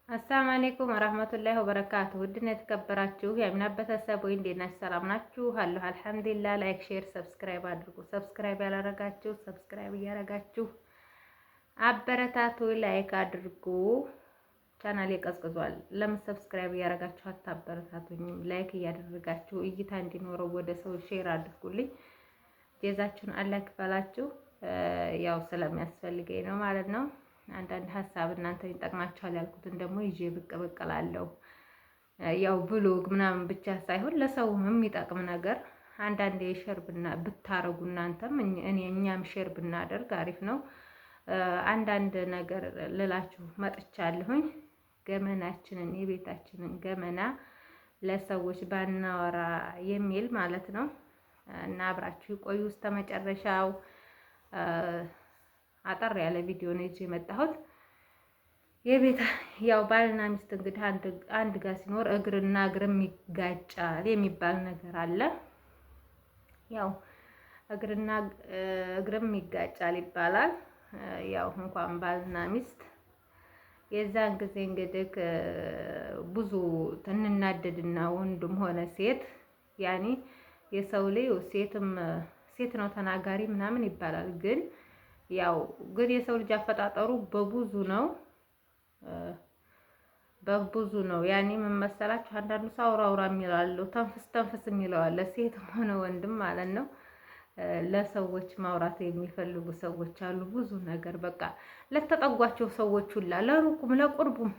አሰላሙ አለይኩም ወራህመቱላሂ ወበረካቱ። ውድና የተከበራችሁ የአሚና ቤተሰብ ወይ እንዴት ናችሁ? ሰላም ናችሁ? አለሁ አልሐምዱሊላህ። ላይክ፣ ሼር፣ ሰብስክራይብ አድርጉ። ሰብስክራይብ ያላረጋችሁ ሰብስክራይብ እያረጋችሁ አበረታቱ። ላይክ አድርጉ። ቻናሌ ቀዝቅዟል። ለምን ሰብስክራይብ እያረጋችሁ አታበረታቱኝም? ላይክ እያደረጋችሁ እይታ እንዲኖረው ወደ ሰው ሼር አድርጉልኝ። ጀዛችሁን አላህ ይክፈላችሁ። ያው ስለሚያስፈልገኝ ነው ማለት ነው። አንዳንድ ሀሳብ እናንተን ይጠቅማችኋል ያልኩትን ደግሞ ይዤ ብቅ እላለሁ። ያው ብሎግ ምናምን ብቻ ሳይሆን ለሰውም የሚጠቅም ነገር አንዳንዴ ሼር ብታረጉ እናንተም እኛም ሼር ብናደርግ አሪፍ ነው። አንዳንድ ነገር ልላችሁ መጥቻለሁኝ። ገመናችንን የቤታችንን ገመና ለሰዎች ባናወራ የሚል ማለት ነው እና አብራችሁ ይቆዩ እስከ መጨረሻው። አጠር ያለ ቪዲዮ ነው ይዤ የመጣሁት። የቤት ያው ባልና ሚስት እንግዲህ አንድ ጋር ሲኖር እግርና እግርም ይጋጫል የሚባል ነገር አለ። ያው እግርና እግርም ይጋጫል ይባላል። ያው እንኳን ባልና ሚስት የዛን ጊዜ እንግዲህ ብዙ እንናደድና ወንድም ሆነ ሴት ያኔ የሰው ልጅ ሴት ነው ተናጋሪ ምናምን ይባላል። ግን የሰው ልጅ አፈጣጠሩ በብዙ ነው። ያኔ ምን መሰላችሁ? አንዳንዱ ሰው አውራ የሚለው ተንፍስ የሚለው አለ። ሴትም ሆነ ወንድም ማለት ነው። ለሰዎች ማውራት የሚፈልጉ ሰዎች አሉ። ብዙ ነገር በቃ ለተጠጓቸው ሰዎች ሁላ ለሩቁም ለቁርቡም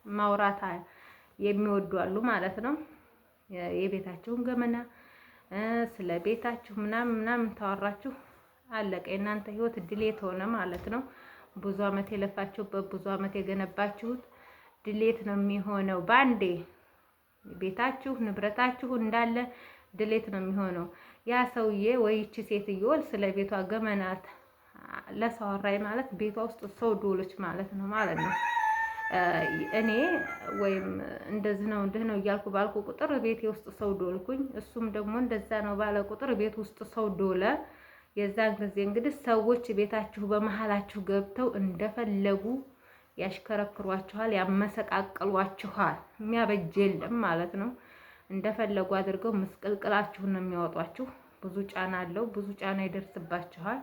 ማውራት የሚወዱ አሉ ማለት ነው። የቤታቸውን ገመና ስለ ቤታችሁ ምናምን ታወራችሁ አለቀ። የእናንተ ህይወት ድሌት ሆነ ማለት ነው። ብዙ አመት የለፋችሁበት ብዙ አመት የገነባችሁት ድሌት ነው የሚሆነው። ባንዴ ቤታችሁ ንብረታችሁ እንዳለ ድሌት ነው የሚሆነው። ያ ሰውዬ ወይ ይቺ ሴትዮ ስለ ቤቷ ገመናት ለሰው አወራኝ ማለት ቤቷ ውስጥ ሰው ዶሎች ማለት ነው። እኔ ወይም እንደዚህ ነው እንዲህ ነው እያልኩ ባልኩ ቁጥር ቤቴ ውስጥ ሰው ዶልኩኝ። እሱም ደግሞ እንደዛ ነው ባለ ቁጥር ቤት ውስጥ ሰው ዶለ። የዛን ጊዜ እንግዲህ ሰዎች ቤታችሁ በመሀላችሁ ገብተው እንደፈለጉ ያሽከረክሯችኋል፣ ያመሰቃቅሏችኋል። የሚያበጅ የለም ማለት ነው። እንደፈለጉ አድርገው ምስቅልቅላችሁን ነው የሚያወጧችሁ። ብዙ ጫና አለው፣ ብዙ ጫና ይደርስባችኋል።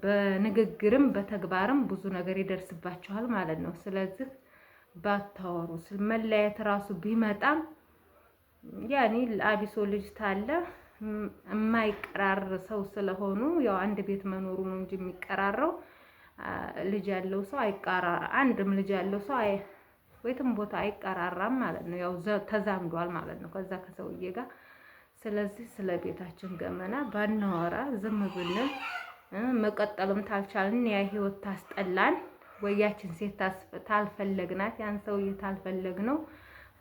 በንግግርም በተግባርም ብዙ ነገር ይደርስባችኋል ማለት ነው። ስለዚህ ባታወሩ መለያየት ራሱ ቢመጣም ያኔ አቢሶ ልጅ ታለ የማይቀራር ሰው ስለሆኑ ያው አንድ ቤት መኖሩ ነው እንጂ የሚቀራረው ልጅ ያለው ሰው አንድም ልጅ ያለው ሰው ወይትም ቦታ አይቀራራም ማለት ነው። ያው ተዛምዷል ማለት ነው ከዛ ከሰውዬ ጋር። ስለዚህ ስለ ቤታችን ገመና ባናወራ ዝም ብለን መቀጠልም ታልቻልን ያ ህይወት ታስጠላን ወያችን ሴት ታልፈለግናት ያን ሰውዬ ታልፈለግነው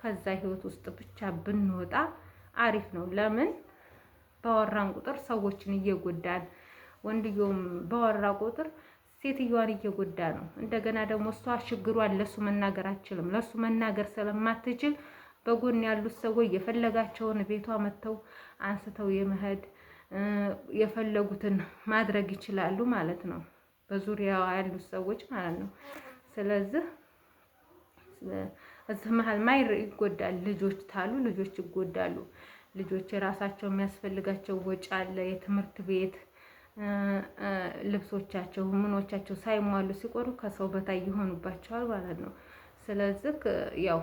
ከዛ ህይወት ውስጥ ብቻ ብንወጣ አሪፍ ነው። ለምን ባወራን ቁጥር ሰዎችን እየጎዳን፣ ወንድየውም ባወራ ቁጥር ሴትዮዋን እየጎዳ ነው። እንደገና ደግሞ እሷ ችግሯን ለሱ መናገር አትችልም። ለሱ መናገር ስለማትችል በጎን ያሉት ሰዎች የፈለጋቸውን ቤቷ መተው አንስተው የመሄድ የፈለጉትን ማድረግ ይችላሉ ማለት ነው። በዙሪያዋ ያሉት ሰዎች ማለት ነው። ስለዚህ እዚህ መሀል ማይር ይጎዳል። ልጆች ታሉ ልጆች ይጎዳሉ። ልጆች የራሳቸው የሚያስፈልጋቸው ወጪ አለ። የትምህርት ቤት ልብሶቻቸው ምኖቻቸው ሳይሟሉ ሲቆሩ ከሰው በታይ ይሆኑባቸዋል ማለት ነው። ስለዚህ ያው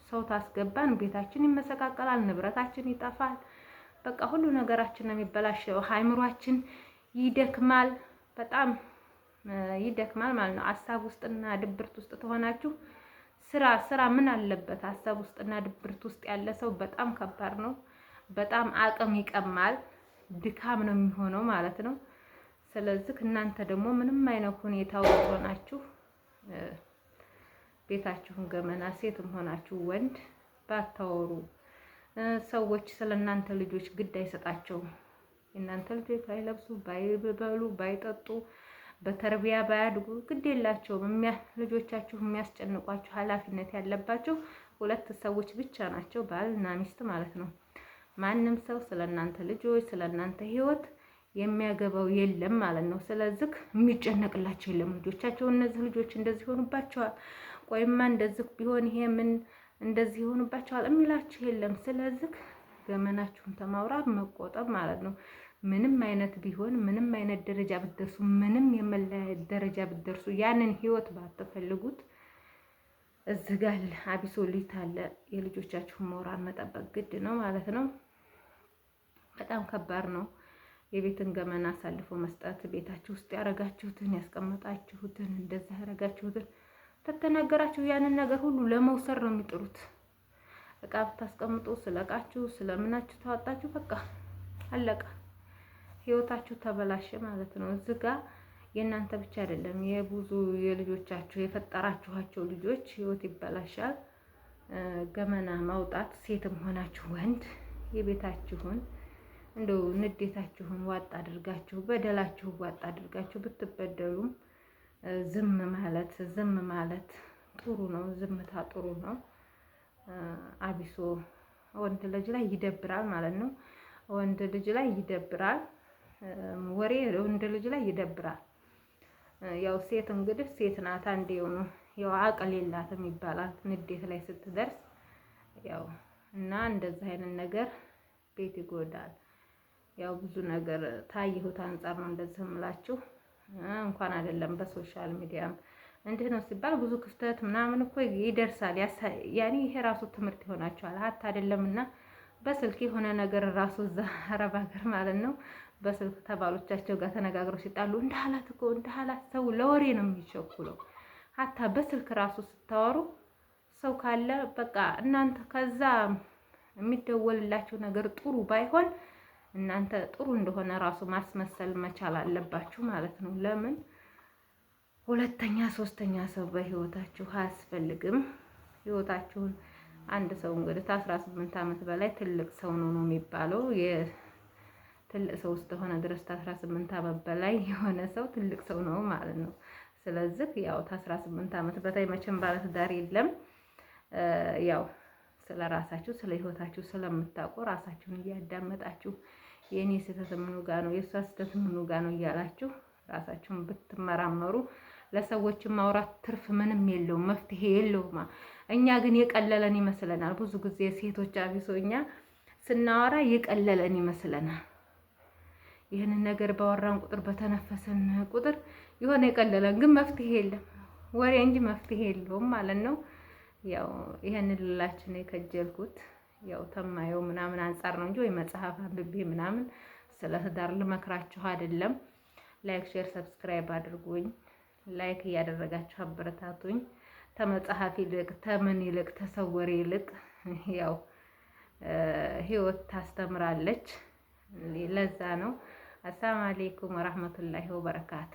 ሰው ታስገባን ቤታችን ይመሰቃቀላል፣ ንብረታችን ይጠፋል። በቃ ሁሉ ነገራችን ነው የሚበላሸው። አእምሯችን ይደክማል፣ በጣም ይደክማል ማለት ነው። ሀሳብ ውስጥና ድብርት ውስጥ ተሆናችሁ ስራ ምን አለበት? ሀሳብ ውስጥና ድብርት ውስጥ ያለ ሰው በጣም ከባድ ነው። በጣም አቅም ይቀማል፣ ድካም ነው የሚሆነው ማለት ነው። ስለዚህ እናንተ ደግሞ ምንም አይነት ሁኔታ ውስጥ ሆናችሁ ቤታችሁን ገመና ሴትም ሆናችሁ ወንድ ባታወሩ። ሰዎች ስለናንተ ልጆች ግድ አይሰጣቸውም። የእናንተ ልጆች ባይለብሱ፣ ባይበሉ፣ ባይጠጡ፣ በተርቢያ ባያድጉ ግድ የላቸውም። ልጆቻችሁ የሚያስጨንቋችሁ ኃላፊነት ያለባቸው ሁለት ሰዎች ብቻ ናቸው፣ ባልና ሚስት ማለት ነው። ማንም ሰው ስለናንተ ልጆች ስለናንተ ህይወት የሚያገባው የለም ማለት ነው። ስለዚህ የሚጨነቅላቸው የለም። ልጆቻቸው እነዚህ ልጆች እንደዚህ ሆኑባቸዋል፣ ቆይማ እንደዚህ ቢሆን ይሄ ምን እንደዚህ ሆኑባቸዋል የሚላቸው የለም። ስለዚህ ገመናችሁን ተማውራት መቆጠብ ማለት ነው። ምንም አይነት ቢሆን ምንም አይነት ደረጃ ብትደርሱ ምንም የመለያየት ደረጃ ብትደርሱ ያንን ህይወት ባትፈልጉት እዚህ ጋር አቢሶ ሊት አለ። የልጆቻችሁን ሞራል መጠበቅ ግድ ነው ማለት ነው። በጣም ከባድ ነው። የቤትን ገመና አሳልፎ መስጠት፣ ቤታችሁ ውስጥ ያረጋችሁትን ያስቀመጣችሁትን እንደዛ ያረጋችሁትን ተተናገራችሁ ያንን ነገር ሁሉ ለመውሰድ ነው የሚጥሩት። እቃ ብታስቀምጡ ስለቃችሁ ስለምናችሁ ታወጣችሁ፣ በቃ አለቀ። ህይወታችሁ ተበላሸ ማለት ነው። እዚህ ጋር የእናንተ ብቻ አይደለም የብዙ የልጆቻችሁ የፈጠራችኋቸው ልጆች ህይወት ይበላሻል። ገመና ማውጣት ሴትም ሆናችሁ ወንድ የቤታችሁን እንደው ንዴታችሁን ዋጥ አድርጋችሁ በደላችሁ ዋጥ አድርጋችሁ ብትበደሉም ዝም ማለት ጥሩ ነው። ዝምታ ጥሩ ነው። አቢሶ ወንድ ልጅ ላይ ይደብራል ማለት ነው። ወንድ ልጅ ላይ ይደብራል። ወሬ ወንድ ልጅ ላይ ይደብራል። ያው ሴት እንግዲህ ሴት ናት። አንዴው ነው ያው አቅል የላትም ይባላል ንዴት ላይ ስትደርስ ያው እና እንደዚህ አይነት ነገር ቤት ይጎዳል። ያው ብዙ ነገር ታየሁት አንፃር ነው እንደዚህ እምላችሁ። እንኳን አይደለም በሶሻል ሚዲያም እንዴት ነው ሲባል ብዙ ክፍተት ምናምን እኮ ይደርሳል። ያኔ ይሄ ራሱ ትምህርት ይሆናችኋል። ሀት አይደለምና በስልክ የሆነ ነገር ራሱ እዛ አረብ ሀገር ማለት ነው በስልክ ተባሎቻቸው ጋር ተነጋግረው ሲጣሉ እንዳላት እኮ እንዳላት ሰው ለወሬ ነው የሚቸኩለው። ሀታ በስልክ ራሱ ስታወሩ ሰው ካለ በቃ እናንተ ከዛ የሚደወልላችሁ ነገር ጥሩ ባይሆን እናንተ ጥሩ እንደሆነ ራሱ ማስመሰል መቻል አለባችሁ ማለት ነው። ለምን ሁለተኛ ሶስተኛ ሰው በህይወታችሁ አያስፈልግም። ህይወታችሁን አንድ ሰው እንግዲህ ከ18 ዓመት በላይ ትልቅ ሰው ነው የሚባለው። የትልቅ ሰው ውስጥ ሆነ ድረስ ከ18 ዓመት በላይ የሆነ ሰው ትልቅ ሰው ነው ማለት ነው። ስለዚህ ያው ከ18 ዓመት በላይ መቼም ባለትዳር የለም። ያው ስለ ራሳችሁ ስለ ህይወታችሁ ስለምታውቁ ራሳችሁን እያዳመጣችሁ የኔ ስህተት ምኑ ጋር ነው የሷ ስህተት ምኑ ጋር ነው እያላችሁ ራሳችሁን ብትመራመሩ ለሰዎች ማውራት ትርፍ ምንም የለውም፣ መፍትሄ የለውም። እኛ ግን የቀለለን ይመስለናል። ብዙ ጊዜ ሴቶች አቢሶ እኛ ስናወራ የቀለለን ይመስለናል። ይህንን ነገር ባወራን ቁጥር በተነፈሰን ቁጥር የሆነ የቀለለን ግን መፍትሄ የለም፣ ወሬ እንጂ መፍትሄ የለውም ማለት ነው። ያው ይሄንን ልላችሁ ነው የከጀልኩት። ያው ተማየው ምናምን አንፃር ነው እንጂ ወይ መጽሐፍ አንብቤ ምናምን ስለ ትዳር ልመክራችሁ አይደለም። ላይክ፣ ሼር፣ ሰብስክራይብ አድርጉኝ። ላይክ እያደረጋችሁ አበረታቱኝ። ተመጽሐፍ ይልቅ ተምን ይልቅ ተሰወሬ ይልቅ ያው ህይወት ታስተምራለች። ለዛ ነው። አሰላሙ አለይኩም ወራህመቱላሂ ወበረካቱ።